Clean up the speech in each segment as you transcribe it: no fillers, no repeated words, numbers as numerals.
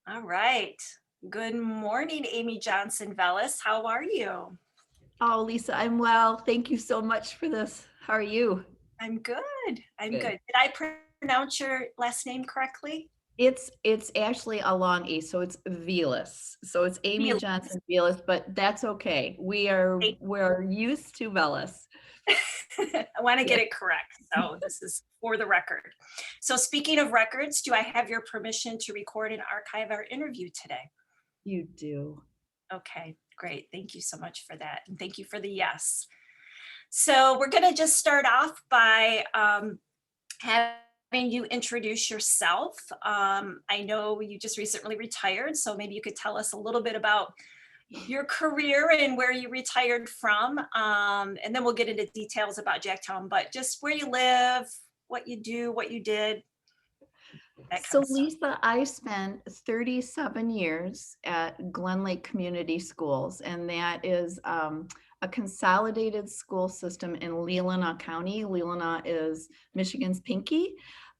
All right. Good morning, Amy Johnson-Velis. How are you? Oh, Lisa, I'm well. Thank you so much for this. How are you? I'm good. I'm Good. good. Did I pronounce your last name correctly? It's actually a long E, so it's Velis. So it's Amy Felix. Johnson Velis, but that's okay. We're used to Velis. I want to Yeah, get it correct. So this is for the record. So speaking of records, do I have your permission to record and archive our interview today? you do. Okay, great. Thank you so much for that. And thank you for the yes. So we're going to just start off by having you introduce yourself. I know you just recently retired, so maybe you could tell us a little bit about your career and where you retired from. And then we'll get into details about Jacktown, but just where you live, what you do, what you did, that kind So of stuff. Lisa, I spent 37 years at Glen Lake Community Schools, and that is a consolidated school system in Leland County. Leland is Michigan's Pinky.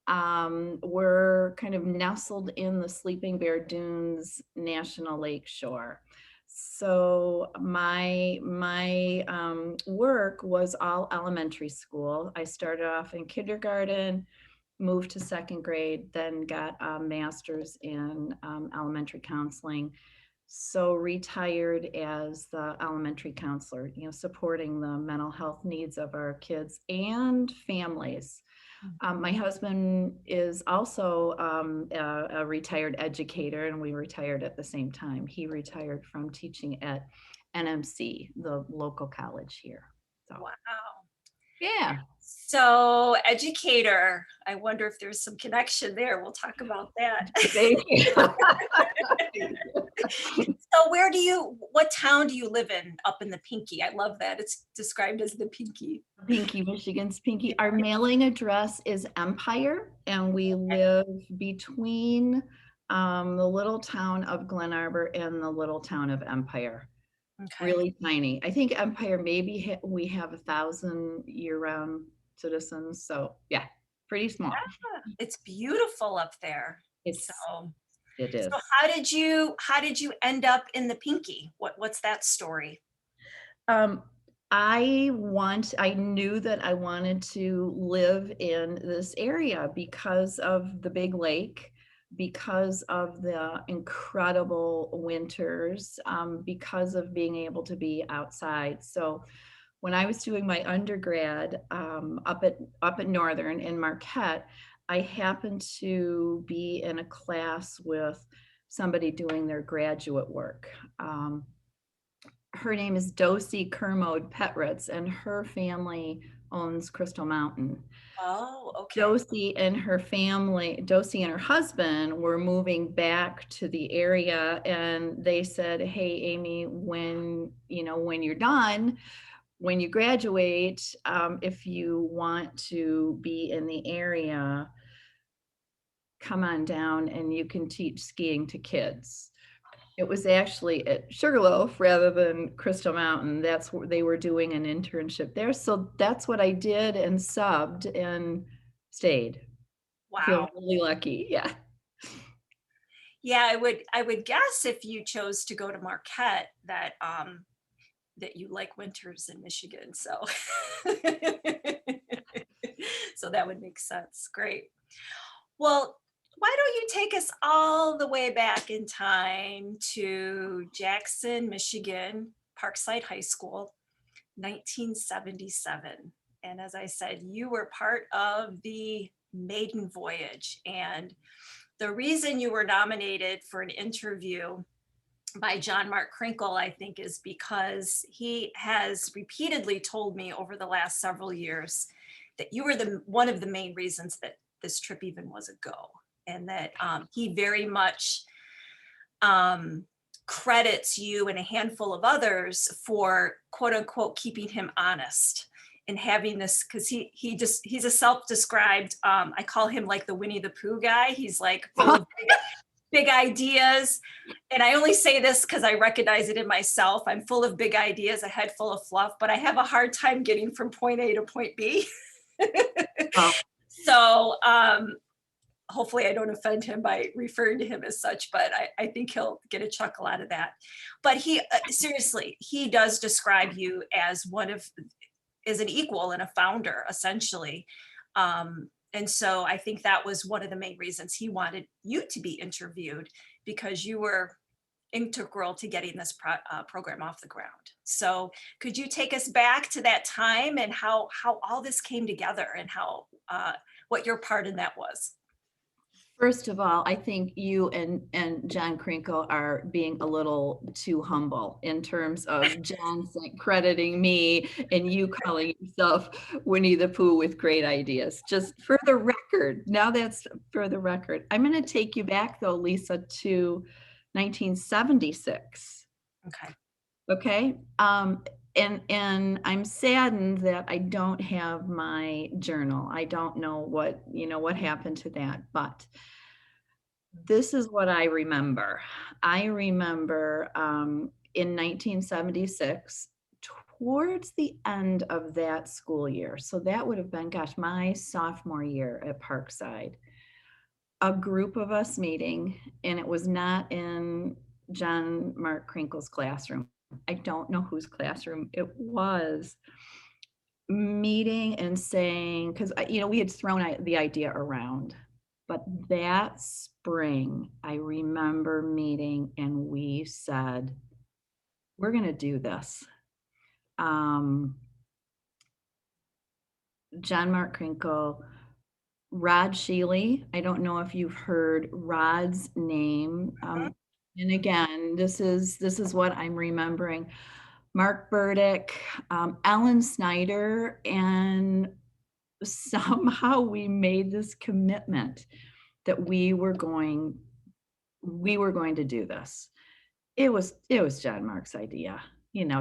We're kind of nestled in the Sleeping Bear Dunes National Lake Shore. So my work was all elementary school. I started off in kindergarten, moved to second grade, then got a master's in elementary counseling. So retired as the elementary counselor, supporting the mental health needs of our kids and families. My husband is also a retired educator, and we retired at the same time. He retired from teaching at NMC, the local college here. So, Wow. yeah. So educator, I wonder if there's some connection there. We'll talk about that. Thank you. So what town do you live in up in the Pinky? I love that. It's described as the Pinky. Pinky, Michigan's Pinky. Our mailing address is Empire, and we live between the little town of Glen Arbor and the little town of Empire. Okay. Really tiny. I think Empire maybe we have 1,000 year-round citizens. So yeah, pretty small. It's beautiful up there. So, It's it so is. how did you end up in the Pinky? What's that story? Um, I knew that I wanted to live in this area because of the big lake, because of the incredible winters, because of being able to be outside. So when I was doing my undergrad up at Northern in Marquette, I happened to be in a class with somebody doing their graduate work. Her name is Dosie Kermode Petritz, and her family owns Crystal Mountain. Oh, okay. Dosie and her husband were moving back to the area, and they said, "Hey, Amy, when you're done, when you graduate, if you want to be in the area, come on down and you can teach skiing to kids." It was actually at Sugarloaf rather than Crystal Mountain. That's where they were doing an internship there. So that's what I did and subbed and stayed. I feel Wow. really lucky. Yeah. Yeah, I would guess if you chose to go to Marquette that you like winters in Michigan. So so that would make sense. Great. Well, why don't you take us all the way back in time to Jackson, Michigan, Parkside High School, 1977. And as I said, you were part of the maiden voyage. And the reason you were nominated for an interview by John Mark Krenkel, I think, is because he has repeatedly told me over the last several years that you were one of the main reasons that this trip even was a go, and that he very much credits you and a handful of others for quote unquote keeping him honest and having this, because he's a self-described I call him like the Winnie the Pooh guy. He's like full of big ideas. And I only say this because I recognize it in myself. I'm full of big ideas, a head full of fluff, but I have a hard time getting from point A to point B. Oh, So hopefully I don't offend him by referring to him as such, but I think he'll get a chuckle out of that. But he, seriously, he does describe you as as an equal and a founder, essentially. And so I think that was one of the main reasons he wanted you to be interviewed, because you were integral to getting this program off the ground. So could you take us back to that time and how all this came together, and how what your part in that was? First of all, I think you and John Krenkel are being a little too humble in terms of John crediting me and you calling yourself Winnie the Pooh with great ideas. Just for the record, now that's for the record. I'm going to take you back though, Lisa, to 1976. Okay. Okay. And I'm saddened that I don't have my journal. I don't know what happened to that, but this is what I remember. I remember in 1976, towards the end of that school year, so that would have been, gosh, my sophomore year at Parkside, a group of us meeting, and it was not in John Mark Krenkel's classroom. I don't know whose classroom it was, meeting and saying, because we had thrown the idea around, but that spring I remember meeting and we said, we're going to do this. John Mark Krenkel, Rod Sheely. I don't know if you've heard Rod's name. And again, this is what I'm remembering. Mark Burdick, Ellen Snyder, and somehow we made this commitment that we were going to do this. It was John Mark's idea.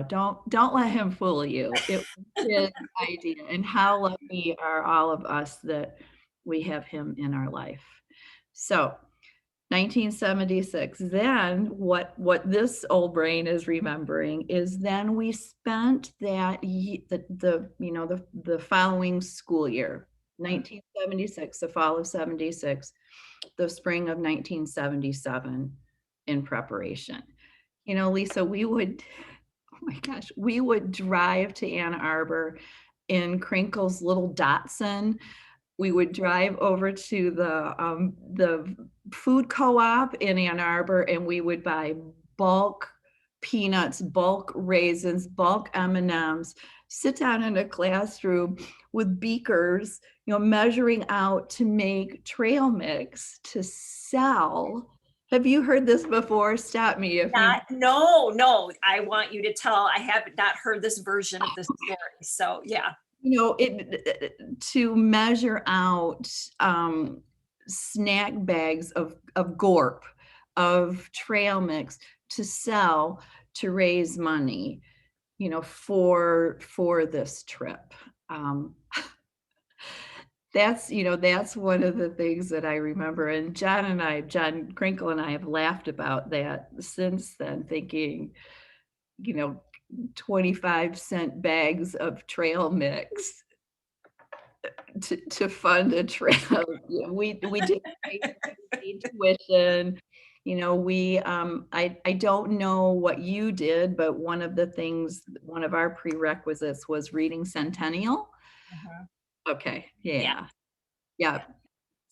Don't let him fool you. It was his idea, and how lucky are all of us that we have him in our life. So 1976. Then what this old brain is remembering is then we spent the following school year, 1976, the fall of 76, the spring of 1977, in preparation. Lisa, oh my gosh, we would drive to Ann Arbor in Krenkel's little Datsun. We would drive over to the food co-op in Ann Arbor, and we would buy bulk peanuts, bulk raisins, bulk M&Ms, sit down in a classroom with beakers, measuring out to make trail mix to sell. Have you heard this before? Stop me if you. No, I want you to tell. I have not heard this version of the story. So yeah. To measure out snack bags of gorp, of trail mix to sell, to raise money, for this trip. That's one of the things that I remember. And John Krenkel and I have laughed about that since then, thinking, 25-cent bags of trail mix to fund a trip. We did pay tuition. I don't know what you did, but one of our prerequisites was reading Centennial. Okay. Yeah.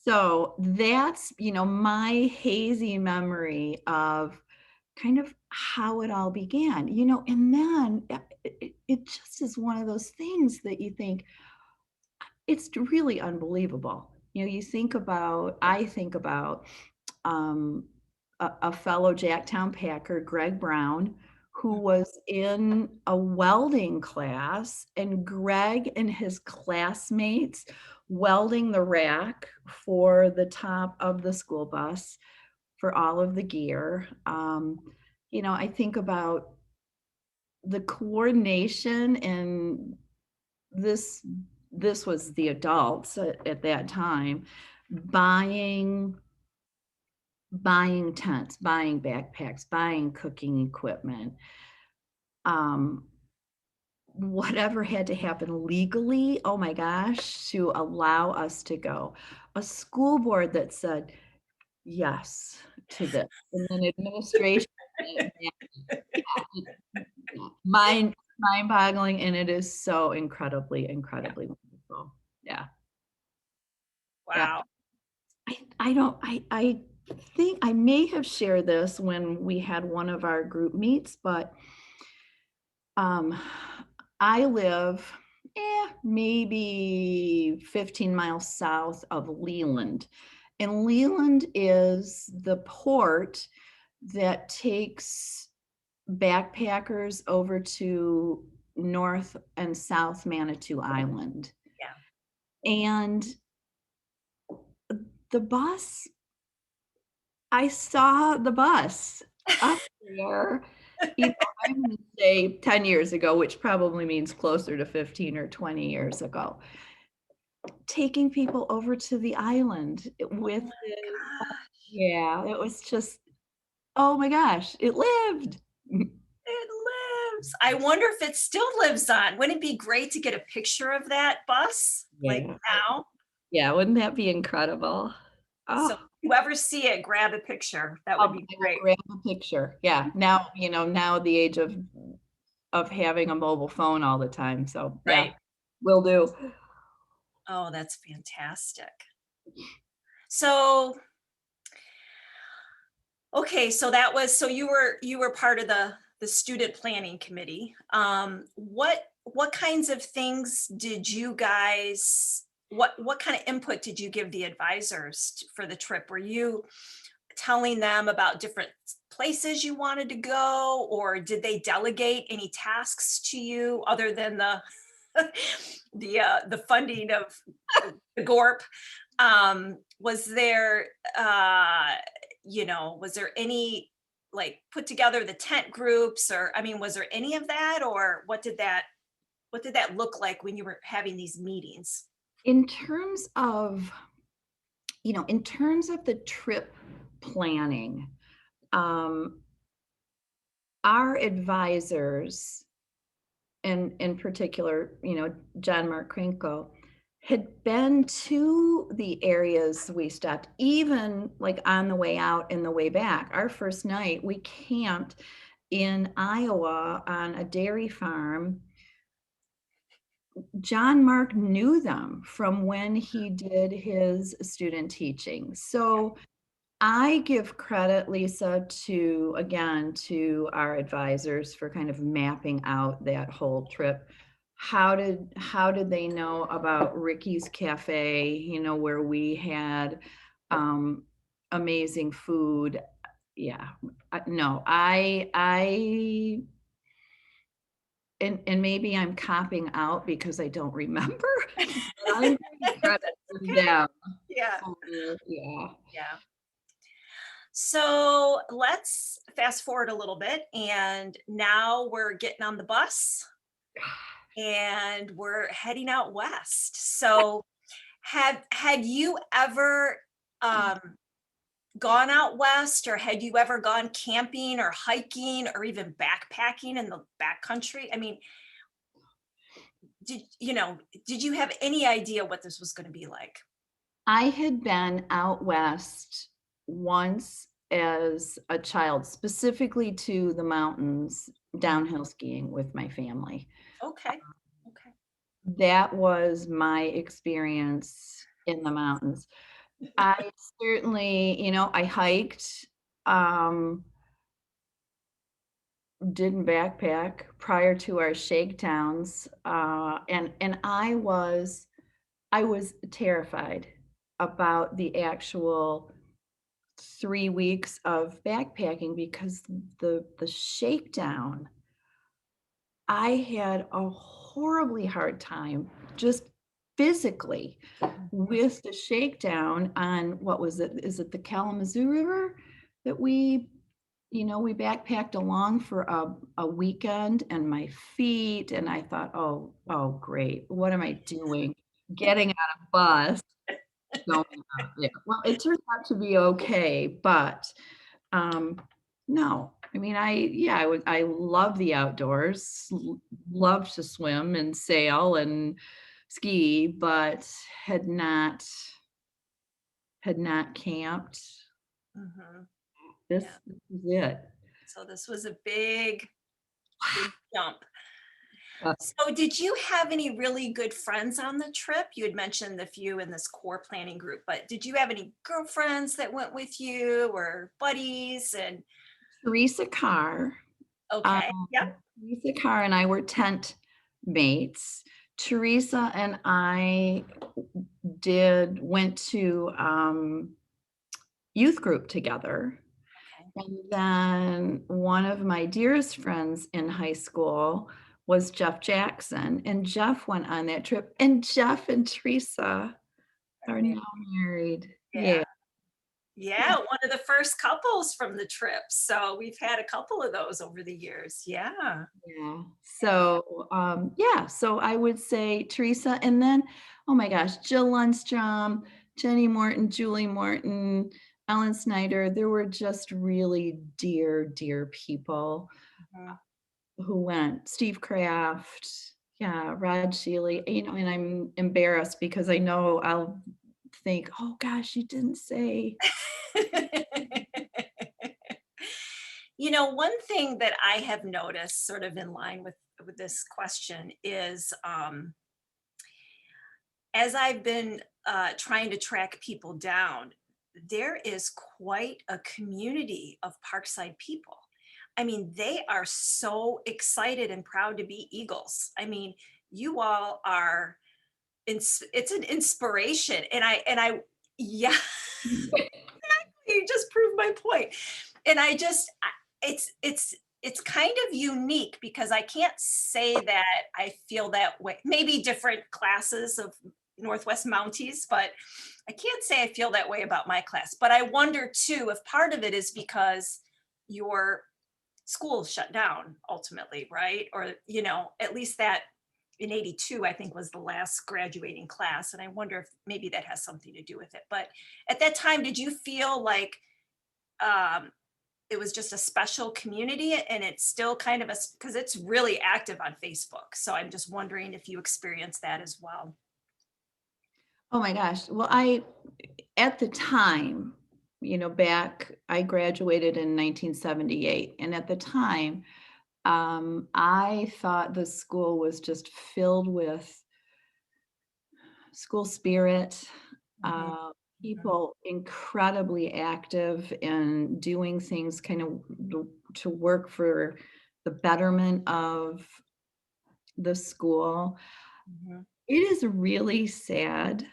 So that's, my hazy memory of kind of how it all began, and then it just is one of those things that you think, it's really unbelievable. I think about a fellow Jacktown Packer, Greg Brown, who was in a welding class, and Greg and his classmates welding the rack for the top of the school bus for all of the gear. I think about the coordination, and this was the adults at that time, buying tents, buying backpacks, buying cooking equipment, whatever had to happen legally, oh my gosh, to allow us to go. A school board that said yes to this, and then administration. Yeah, mind-boggling, and it is so Yeah. incredibly wonderful. Yeah, yeah. Wow. I don't I think I may have shared this when we had one of our group meets, but um I live maybe 15 miles south of Leland. And Leland is the port that takes backpackers over to North and South Manitou Island. Yeah. And the bus, I saw the bus up there, I'm gonna say 10 years ago, which probably means closer to 15 or 20 years ago, taking people over to the island Oh with my the, gosh. yeah, it was just, oh my gosh, it lived. It lives. I wonder if it still lives on. Wouldn't it be great to get a picture of that bus like Yeah. now? Yeah, wouldn't that be incredible? So Oh, if you ever see it, grab a picture. That would be I will great. grab a picture. Yeah, now, now the age of having a mobile phone all the time. So yeah, Right. will do. Oh, that's fantastic. So, okay, so that was, so you were part of the student planning committee. What kinds of things did you guys, what kind of input did you give the advisors for the trip? Were you telling them about different places you wanted to go, or did they delegate any tasks to you other than the the funding of the gorp? Was there was there any, like, put together the tent groups, or I mean, was there any of that, or what did that look like when you were having these meetings? In terms of, in terms of the trip planning, um, our advisors, and in particular, John Mark Krenkel, had been to the areas we stopped, even like on the way out and the way back. Our first night, we camped in Iowa on a dairy farm. John Mark knew them from when he did his student teaching. So I give credit, Lisa, again, to our advisors for kind of mapping out that whole trip. How did they know about Ricky's Cafe, where we had amazing food? Yeah. No, and maybe I'm copping out because I don't remember, but I'm giving credit to Okay. them. Yeah. Yeah. Yeah. So let's fast forward a little bit, and now we're getting on the bus and we're heading out west. So had you ever um, gone out west, or had you ever gone camping or hiking or even backpacking in the backcountry? I mean, did you have any idea what this was going to be like? I had been out west once as a child, specifically to the mountains, downhill skiing with my family. Okay. Okay. That was my experience in the mountains. I certainly, I hiked, um, didn't backpack prior to our shakedowns, and I was terrified about the actual 3 weeks of backpacking because the shakedown, I had a horribly hard time just physically with the shakedown on, what was it? Is it the Kalamazoo River that we backpacked along for a weekend, and my feet, and I thought, oh, great. What am I doing? Getting on a bus, going out there. Well, it turned out to be okay, but no, I mean, I love the outdoors, love to swim and sail and ski, but had not camped. Mhm. Yeah. This is it. So this was a big, big jump. Uh, So did you have any really good friends on the trip? You had mentioned the few in this core planning group, but did you have any girlfriends that went with you or buddies? And Teresa Carr, um, okay, yeah. Teresa Carr and I were tent mates. Teresa and I went to youth group together. Okay. And then one of my dearest friends in high school was Jeff Jackson, and Jeff went on that trip, and Jeff and Teresa Are are married. now married. Yeah. Yeah. Yeah, one of the first couples from the trip. So we've had a couple of those over the years. Yeah. Yeah. So, yeah, so I would say Teresa, and then, oh my gosh, Jill Lundstrom, Jenny Morton, Julie Morton, Ellen Snyder. There were just really dear, dear people Mhm. who went. Steve Kraft, yeah, Rod Shealy, and I'm embarrassed because I know I'll think, oh gosh, you didn't say. One thing that I have noticed sort of in line with this question is as I've been trying to track people down, there is quite a community of Parkside people. I mean, they are so excited and proud to be Eagles. I mean, you all are, it's an inspiration. Yeah, you just proved my point. And it's kind of unique because I can't say that I feel that way. Maybe different classes of Northwest Mounties, but I can't say I feel that way about my class. But I wonder too if part of it is because your school shut down ultimately, right? Or, at least that in 82, I think was the last graduating class. And I wonder if maybe that has something to do with it. But at that time, did you feel like um, it was just a special community and it's still kind of because it's really active on Facebook. So I'm just wondering if you experienced that as well. Oh my gosh. Well, at the time, back, I graduated in 1978. And at the time, I thought the school was just filled with school spirit, Mhm, uh, mhm, people incredibly active and doing things kind of to work for the betterment of the school. mhm. It is really sad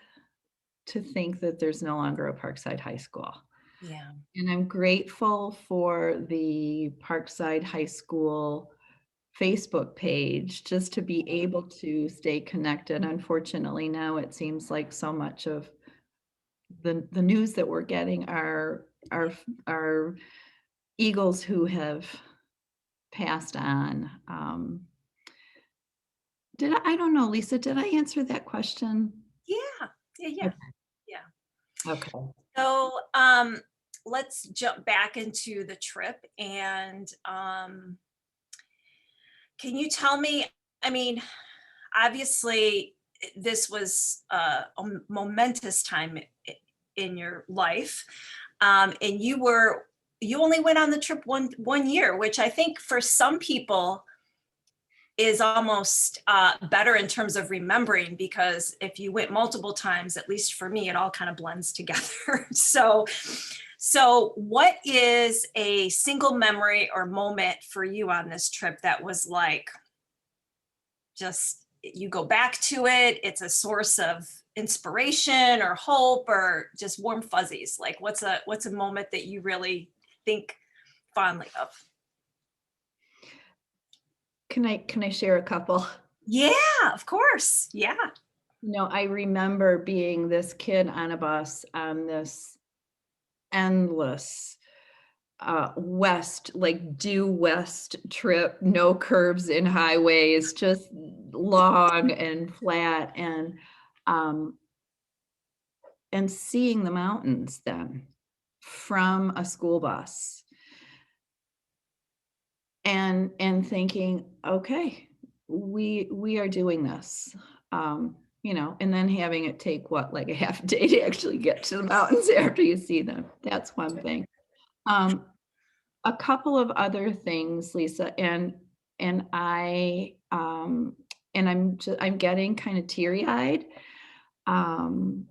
to think that there's no longer a Parkside High School. Yeah. And I'm grateful for the Parkside High School Facebook page just to be able to stay connected. Unfortunately, now it seems like so much of the news that we're getting are Eagles who have passed on. I don't know, Lisa, did I answer that question? Yeah. Yeah. Yeah. Okay. Yeah. Okay. So let's jump back into the trip and can you tell me, I mean, obviously this was a momentous time in your life. And you only went on the trip one year, which I think for some people is almost better in terms of remembering, because if you went multiple times, at least for me, it all kind of blends together. So what is a single memory or moment for you on this trip that was like, just you go back to it, it's a source of inspiration or hope or just warm fuzzies? Like what's a moment that you really think fondly of? Can I share a couple? Yeah, of course. Yeah. I remember being this kid on a bus on this endless west, like due west trip, no curves in highways, just long and flat, um and seeing the mountains then from a school bus. and thinking, okay, we are doing this. And then having it take like a half a day to actually get to the mountains after you see them. That's one thing. Um, a couple of other things, Lisa, and I'm getting kind of teary-eyed. Um,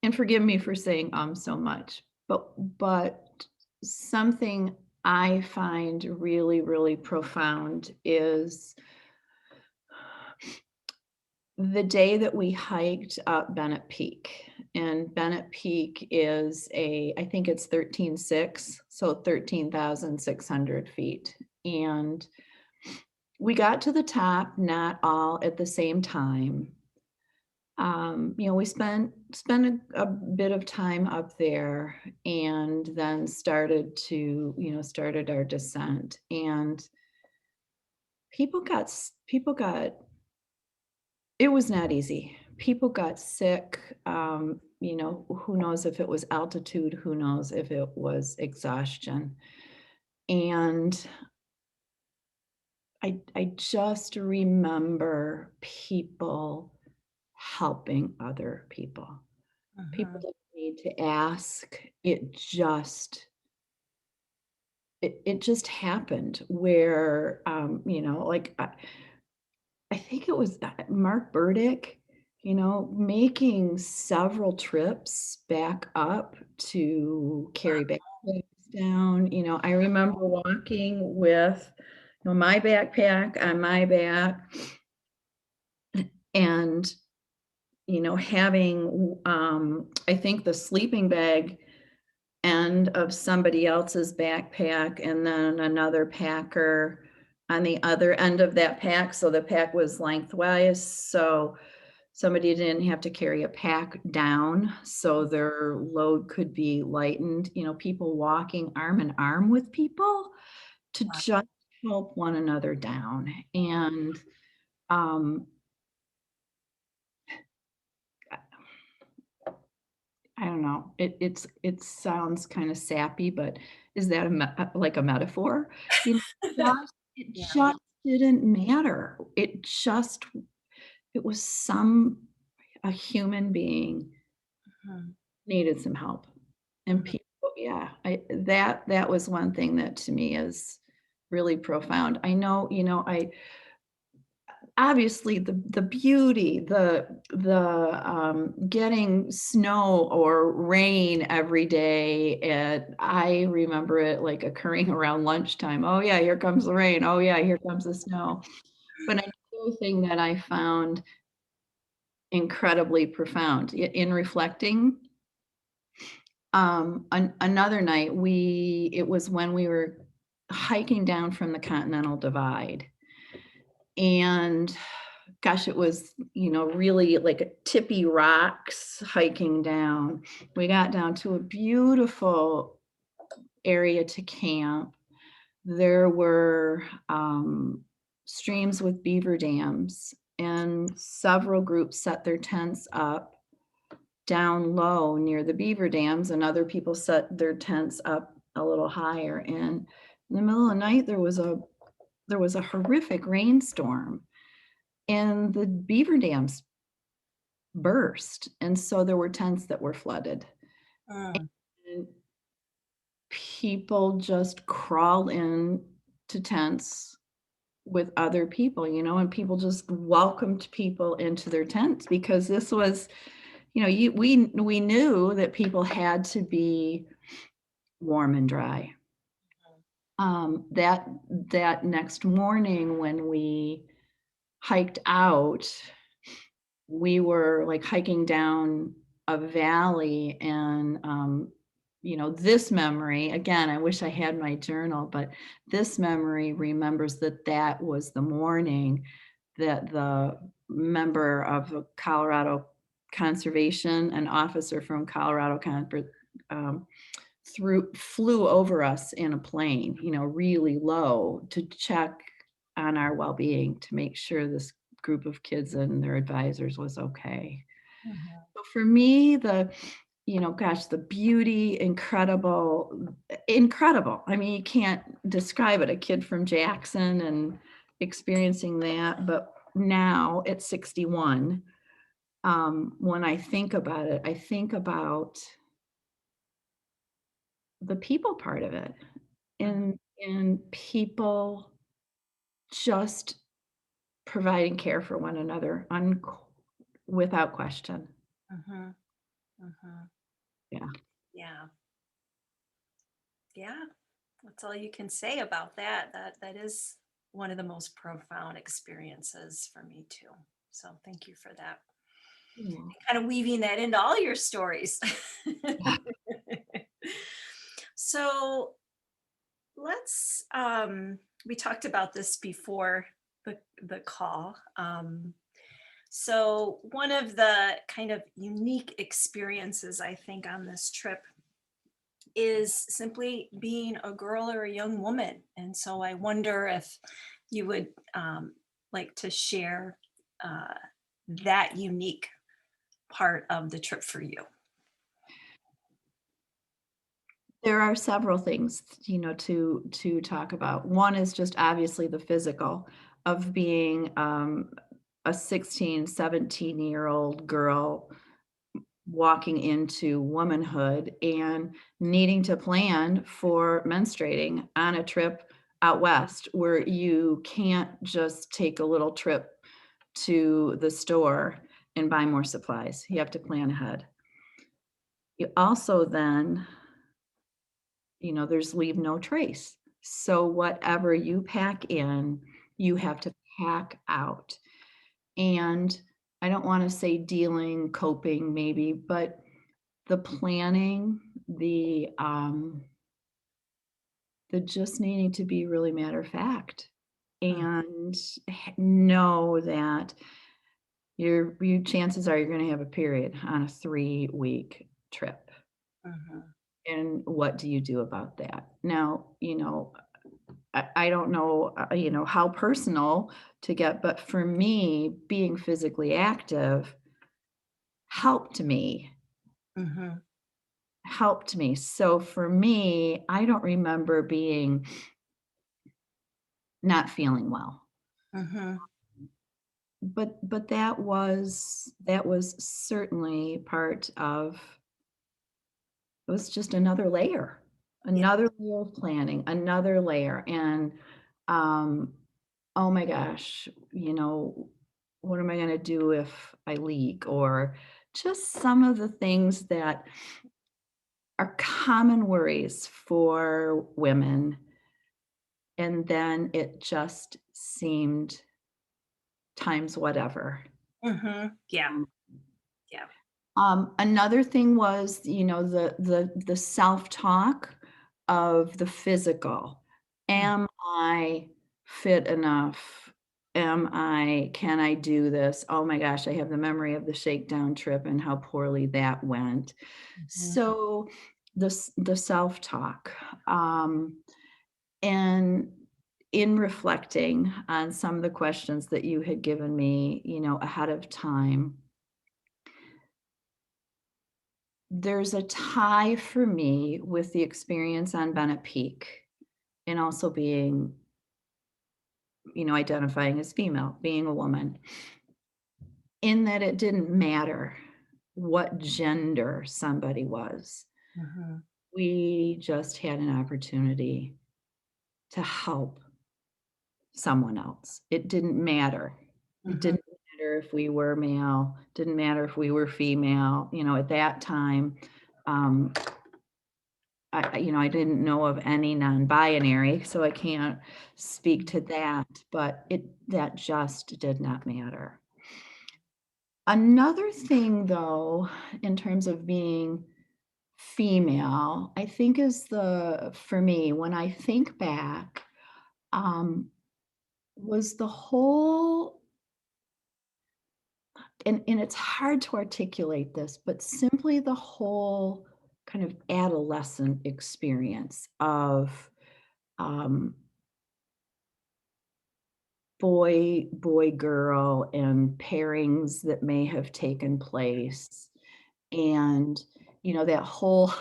and forgive me for saying so much, but something I find really, really profound is the day that we hiked up Bennet Peak. And Bennet Peak is I think it's 13,600, so 13,600 feet. And we got to the top, not all at the same time. We spent a bit of time up there, and then started our descent. And people got it was not easy. People got sick. Who knows if it was altitude, who knows if it was exhaustion. And I just remember people helping other people. People Mhm. didn't need to ask. It just happened where, like I think it was Mark Burdick, making several trips back up to carry backpacks down. I remember walking with, my backpack on my back and, having, I think the sleeping bag end of somebody else's backpack and then another packer on the other end of that pack. So the pack was lengthwise. So somebody didn't have to carry a pack down. So their load could be lightened. People walking arm in arm with people to Wow. just help one another down. And um, I don't know. It sounds kind of sappy, but is that like a metaphor? It Yeah. just didn't matter. It was a human being Mhm. needed some help. And Mhm. people, yeah, that was one thing that to me is really profound. I know, I obviously the beauty, the getting snow or rain every day, and I remember it like occurring around lunchtime. Oh yeah, here comes the rain. Oh yeah, here comes the snow. But another thing that I found incredibly profound in reflecting, another night it was when we were hiking down from the Continental Divide. And gosh, it was, really like a tippy rocks hiking down. We got down to a beautiful area to camp. There were streams with beaver dams, and several groups set their tents up down low near the beaver dams, and other people set their tents up a little higher. And in the middle of the night, there was a horrific rainstorm, and the beaver dams burst, and so there were tents that were flooded. Mm. And people just crawled in to tents with other people, and people just welcomed people into their tents because this was, we knew that people had to be warm and dry. That next morning when we hiked out, we were like hiking down a valley, and this memory, again, I wish I had my journal, but this memory remembers that was the morning that the member of the Colorado Conservation, an officer from Colorado um, flew over us in a plane, really low, to check on our well-being, to make sure this group of kids and their advisors was okay. Mhm. So for me, gosh, the beauty, incredible. I mean, you can't describe it. A kid from Jackson and experiencing that. But now at 61, when I think about it, I think about the people part of it, and people just providing care for one another without question. Mhm, mhm. Yeah. Yeah, yeah. That's all you can say about that. That is one of the most profound experiences for me too. So thank you for that. Yeah. Kind of weaving that into all your stories. So let's we talked about this before the call. So one of the kind of unique experiences I think on this trip is simply being a girl or a young woman. And so I wonder if you would like to share uh, that unique part of the trip for you. There are several things, to talk about. One is just obviously the physical of being, a 16, 17-year-old girl walking into womanhood and needing to plan for menstruating on a trip out west where you can't just take a little trip to the store and buy more supplies. You have to plan ahead. You also then, there's leave no trace. So whatever you pack in, you have to pack out. And I don't want to say dealing, coping maybe, but the planning, the just needing to be really matter of fact Mm, and know that your chances are you're going to have a period on a 3-week trip. mhm, And what do you do about that? Now, I don't know, how personal to get, but for me, being physically active helped me, mhm, helped me. So for me, I don't remember being not feeling well. mhm. But that was certainly part of it was just Yeah. another layer of planning, another layer. And um oh my gosh, what am I going to do if I leak? Or just some of the things that are common worries for women. And then it just seemed times whatever. Mhm. Yeah. Um, Yeah. Another thing was, the self-talk of the physical. Mm, Am I fit enough? Can I do this? Oh my gosh, I have the memory of the shakedown trip and how poorly that went. mhm, So the self-talk. And in reflecting on some of the questions that you had given me, ahead of time, there's a tie for me with the experience on Bennet Peak and also being, identifying as female, being a woman, in that it didn't matter what gender somebody was. mhm, We just had an opportunity to help someone else. It didn't matter. It mhm, didn't matter if we were male, didn't matter if we were female, at that time. um, I didn't know of any non-binary, so I can't speak to that, but that just did not matter. Another thing though, in terms of being female, I think for me, when I think back, um, was the whole, and it's hard to articulate this, but simply the whole kind of adolescent experience of, um, boy girl and pairings that may have taken place, and that whole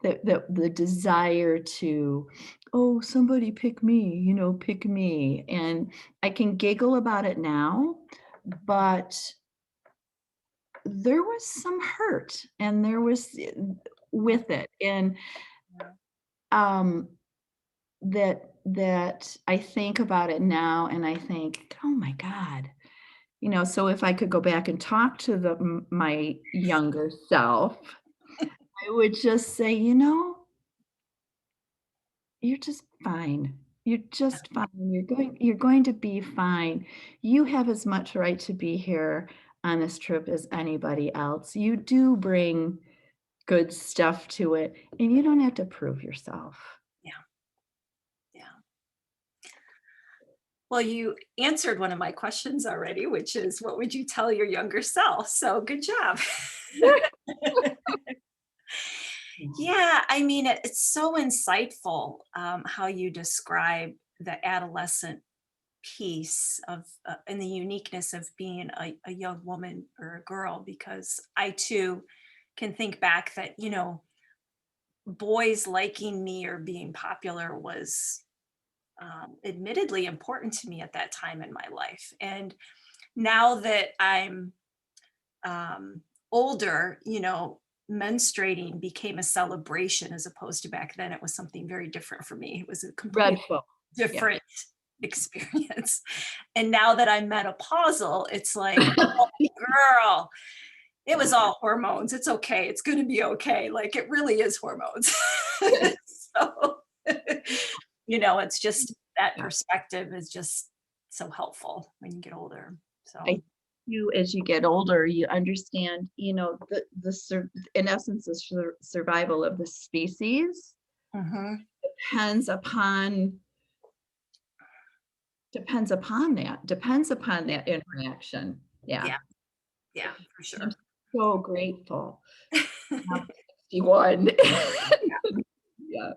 the desire to, oh, somebody pick me, pick me. And I can giggle about it now, but there was some hurt and there was with it. And Yeah. um that I think about it now and I think, oh my God. So if I could go back and talk to my younger self, I would just say, you're just fine. You're just fine. You're going to be fine. You have as much right to be here on this trip as anybody else. You do bring good stuff to it, and you don't have to prove yourself. Yeah. Yeah. Well, you answered one of my questions already, which is what would you tell your younger self? So good job. Yeah, I mean, it's so insightful how you describe the adolescent piece of and the uniqueness of being a young woman or a girl, because I too can think back that, boys liking me or being popular was admittedly important to me at that time in my life. And now that I'm um, older, menstruating became a celebration as opposed to back then. It was something very different for me. It was a completely Dreadful. Yeah. different experience. And now that I'm menopausal, it's like, oh, girl, it was all hormones. It's okay. It's going to be okay. Like it really is hormones. So, it's just that Yeah. perspective is just so helpful when you get older. So, I you as you get older, you understand, in essence, the survival of the species mhm. depends upon depends upon that interaction. Yeah. Yeah, yeah, for I'm sure. so grateful. I'm 61. Yeah.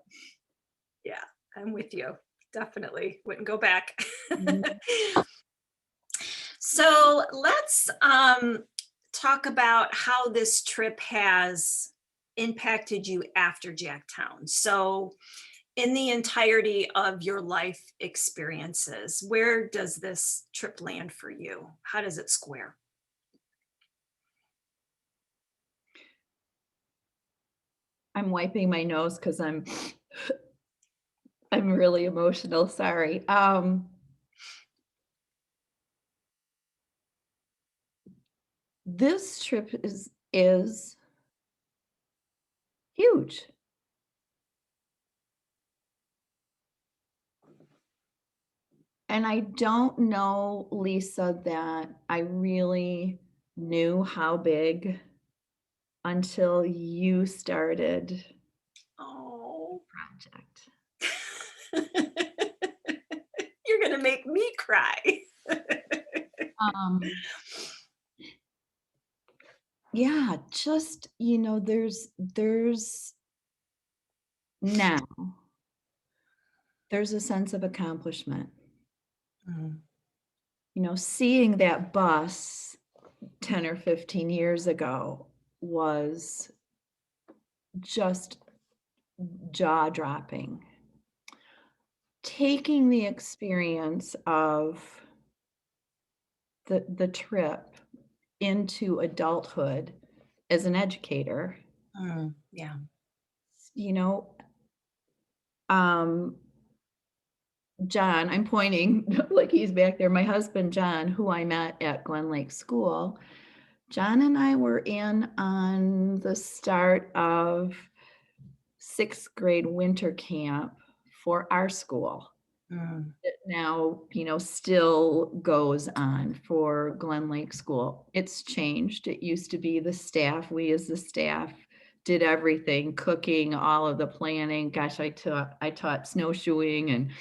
Yeah, I'm with you. Definitely wouldn't go back. Mhm. So let's talk about how this trip has impacted you after Jacktown. So, in the entirety of your life experiences, where does this trip land for you? How does it square? I'm wiping my nose because I'm really emotional. Sorry. This trip is huge. And I don't know, Lisa, that I really knew how big until you started Oh, project. you're going to make me cry. Um, yeah, just, now there's a sense of accomplishment. Mm, Seeing that bus 10 or 15 years ago was just jaw dropping. Taking the experience of the trip into adulthood as an educator, yeah. you know, um, John, I'm pointing like he's back there, my husband, John, who I met at Glen Lake School. John and I were in on the start of 6th grade winter camp for our school. Mm, It now, still goes on for Glen Lake School. It's changed. It used to be we as the staff did everything, cooking, all of the planning. Gosh, I taught snowshoeing and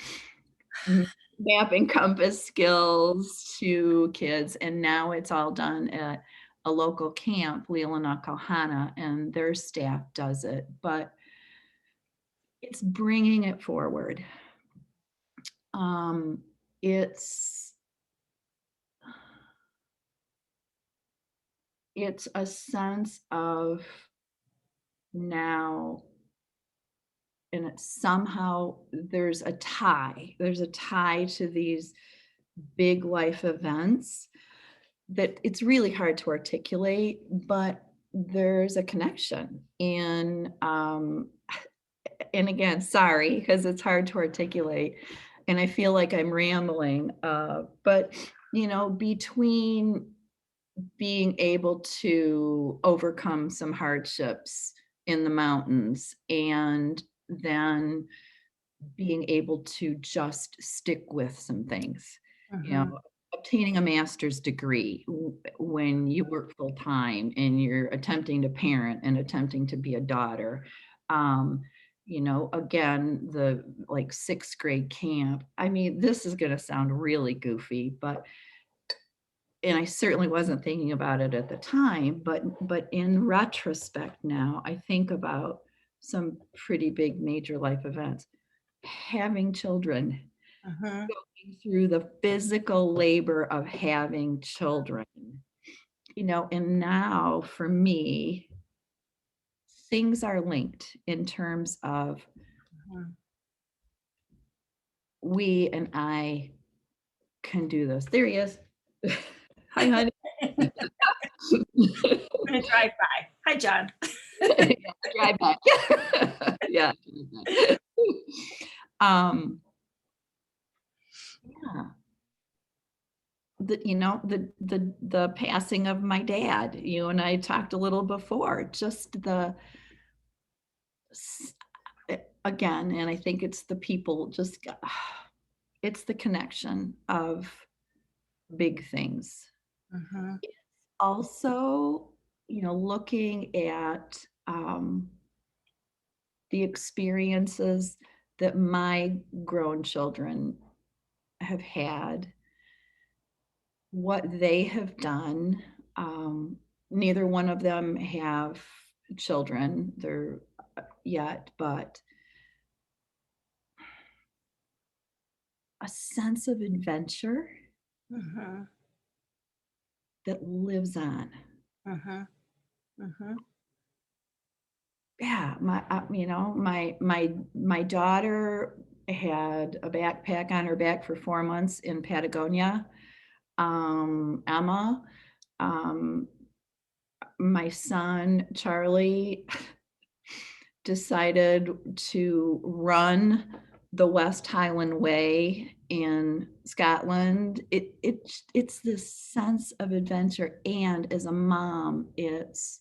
map and compass skills to kids, and now it's all done at a local camp, Leland, and their staff does it, but it's bringing it forward. Um, it's it's a sense of now, and it's somehow there's a tie to these big life events that it's really hard to articulate, but there's a connection. And again, sorry, because it's hard to articulate and I feel like I'm rambling, but between being able to overcome some hardships in the mountains and then being able to just stick with some things, you Mhm. know, obtaining a master's degree when you work full time and you're attempting to parent and attempting to be a daughter. Um, again, the like sixth grade camp. I mean, this is going to sound really goofy, but and I certainly wasn't thinking about it at the time, but in retrospect now, I think about some pretty big major life events. Having children, Mhm. going through the physical labor of having children, and now for me, things are linked in terms of Mhm. we and I can do this. There he is. Hi, honey. I'm gonna drive by. Hi, John. Yeah, drive back. Yeah. Drive back. Um, yeah. The passing of my dad, you and I talked a little before, just s- again, and I think it's the people, just it's the connection of big things. Mhm. Also, looking at the experiences that my grown children have had, what they have done. Neither one of them have children they're yet, but a sense of adventure Mhm. that lives on. Mhm. Mhm. Yeah, my daughter had a backpack on her back for 4 months in Patagonia. Emma, um, my son Charlie decided to run the West Highland Way in Scotland. It's this sense of adventure, and as a mom, it's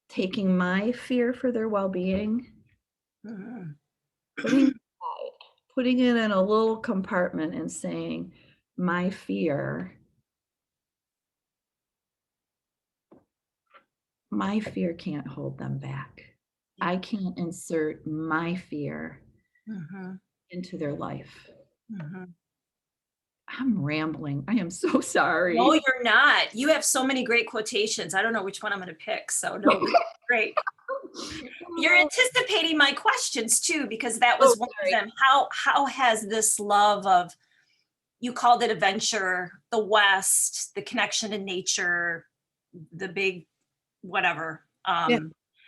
taking my fear for their well-being, Mhm. putting putting it in a little compartment and saying, my fear can't hold them back. Yeah. I can't insert my fear Mhm. into their life. Mhm. I'm rambling. I am so sorry. No, you're not. You have so many great quotations. I don't know which one I'm gonna pick. So no, this is great. You're anticipating my questions too, because that Oh, was one of sorry. them. How has this love of, you called it adventure, the West, the connection to nature, the big whatever, Yeah.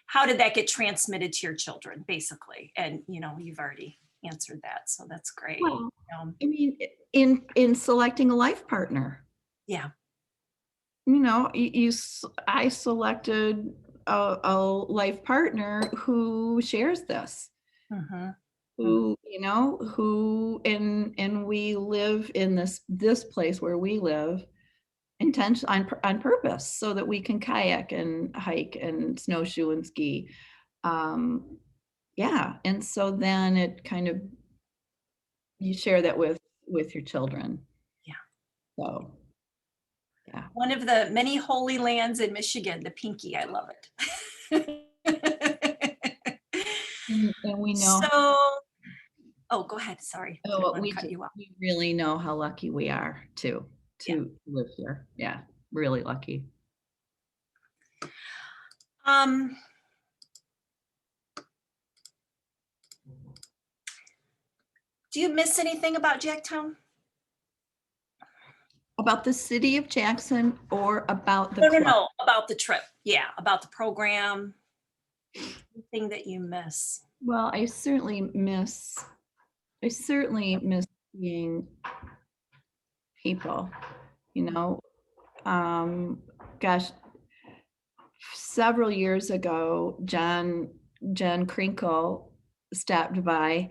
how did that get transmitted to your children, basically? And you've already answered that, so that's great. Well, Um, I mean, in selecting a life partner, yeah. I selected a life partner who shares this, Mm-hmm. and we live in this place where we live intention on purpose so that we can kayak and hike and snowshoe and ski. Yeah, and so then it kind of you share that with your children. Yeah. So yeah. One of the many holy lands in Michigan, the Pinky. I love it. And we know, So, oh, go ahead. Sorry, didn't want to cut you off. we really know how lucky we are to Yeah. live here. Yeah, really lucky. Um, do you miss anything about Jacktown? About the city of Jackson or about the No, no, club? no, about the trip. Yeah, about the program. Anything that you miss? Well, I certainly miss seeing people, you know. Gosh, several years ago, John Krenkel stopped by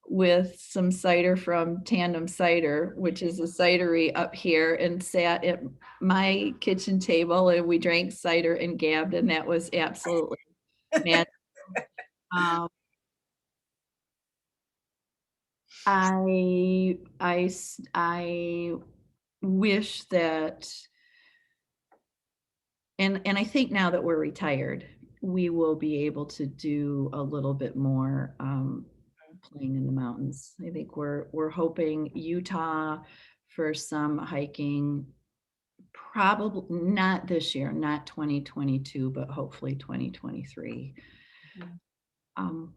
with some cider from Tandem Cider, which is a cidery up here, and sat at my kitchen table, and we drank cider and gabbed, and that was absolutely magic. Um, I wish that, and I think now that we're retired, we will be able to do a little bit more playing in the mountains. I think we're hoping Utah for some hiking, probably not this year, not 2022, but hopefully 2023. Mhm. Um,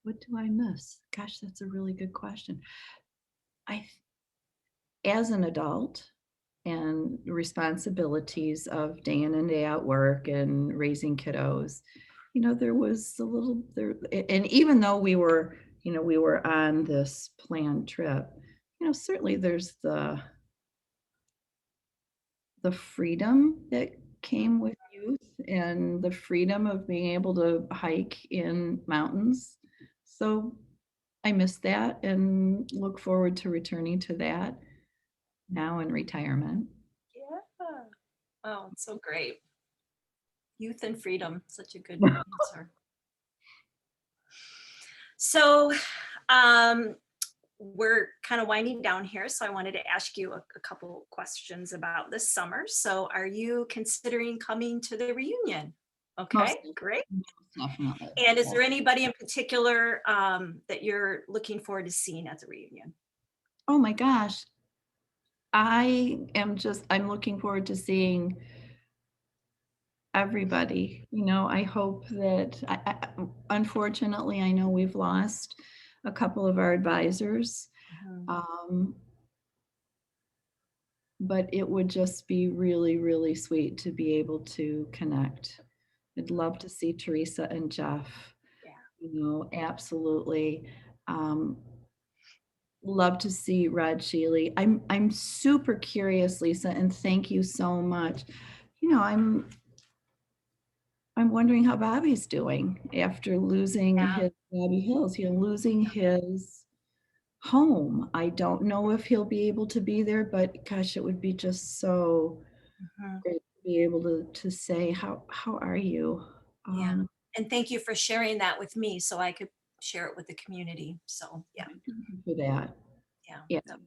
what do I miss? Gosh, that's a really good question. I, as an adult, and responsibilities of day in and day out work and raising kiddos, there was a little there. And even though we were on this planned trip, certainly there's the freedom that came with youth and the freedom of being able to hike in mountains. So I miss that and look forward to returning to that now in retirement. Yeah. Oh, it's so great. Youth and freedom, such a good answer. So, we're kind of winding down here, so I wanted to ask you a couple questions about this summer. So, are you considering coming to the reunion? Most Okay, great. definitely. And is there anybody in particular that you're looking forward to seeing at the reunion? Oh my gosh. I'm looking forward to seeing everybody. I hope that, unfortunately, I know we've lost a couple of our advisors, um, but it would just be really, really sweet to be able to connect. I'd love to see Teresa and Jeff, absolutely. Um, Love to see Rod Sheely. I'm super curious, Lisa, and thank you so much. I'm wondering how Bobby's doing after losing Yeah. his Bobby Hills, losing his home. I don't know if he'll be able to be there, but gosh, it would be just so Mhm. great to be able to say, how are you? Yeah. And thank you for sharing that with me so I could share it with the community. So, yeah, Thank you for that. yeah. Yeah, that-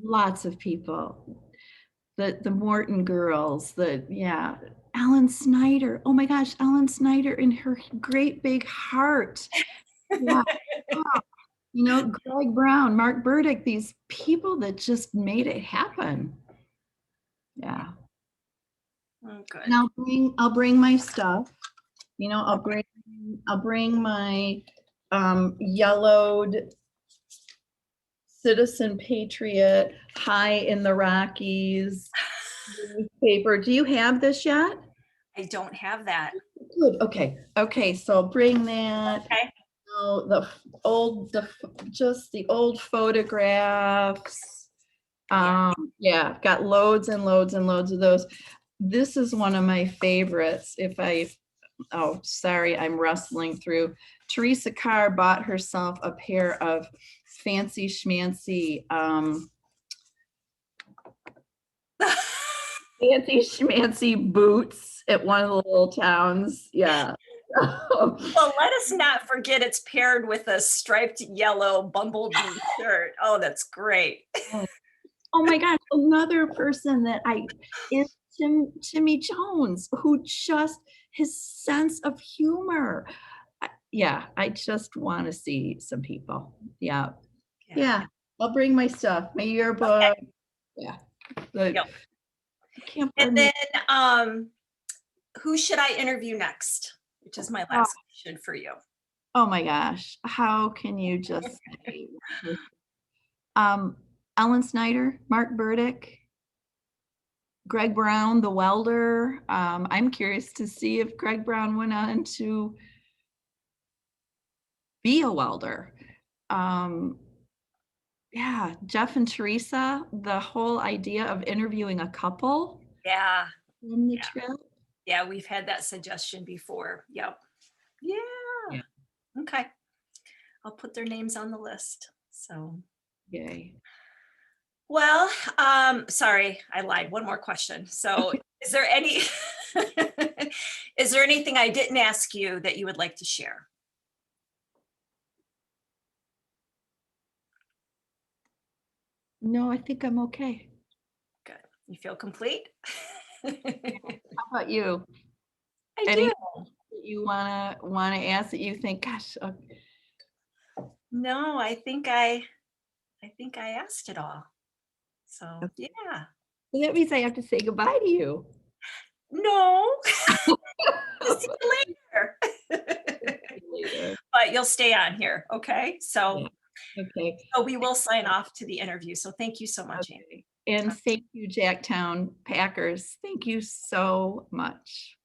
lots of people. The Morton girls, Ellen Snyder. Oh my gosh, Ellen Snyder and her great big heart. Yeah. Greg Brown, Mark Burdick, these people that just made it happen. Yeah. Oh, good. And I'll bring my stuff. I'll bring my yellowed Citizen Patriot High in the Rockies newspaper. Do you have this yet? I don't have that. Good. Okay. So I'll bring that. Okay. Just the old photographs. Yeah. Got loads and loads and loads of those. This is one of my favorites. Oh, sorry, I'm rustling through. Teresa Carr bought herself a pair of fancy schmancy boots at one of the little towns. Yeah. Well, let us not forget it's paired with a striped yellow bumblebee shirt. Oh, that's great. Oh my gosh, another person is Timmy Jones, who just, his sense of humor. I just want to see some people. Yeah. I'll bring my stuff, my yearbook. Okay. Yeah. Yep. And then who should I interview next? Which is my last question for you. Oh my gosh, how can you just say? Ellen Snyder, Mark Burdick. Greg Brown, the welder. I'm curious to see if Greg Brown went on to be a welder. Yeah, Jeff and Teresa, the whole idea of interviewing a couple Yeah, on the yeah, trip. yeah, we've had that suggestion before. Yep. Yeah. Yeah. Okay. I'll put their names on the list. So, Yay. well, sorry, I lied. One more question. So, is there any is there anything I didn't ask you that you would like to share? No, I think I'm okay. Good. You feel complete? How about you? I Anything do. that you wanna ask that you think, gosh, No, I think I asked it all. So, yeah. that means I have to say goodbye to you. No. See you later. Later. But you'll stay on here, okay? Yeah. Okay. So we will sign off to the interview. So thank you so much, Amy. Okay. And thank you, Jacktown Packers. Thank you so much.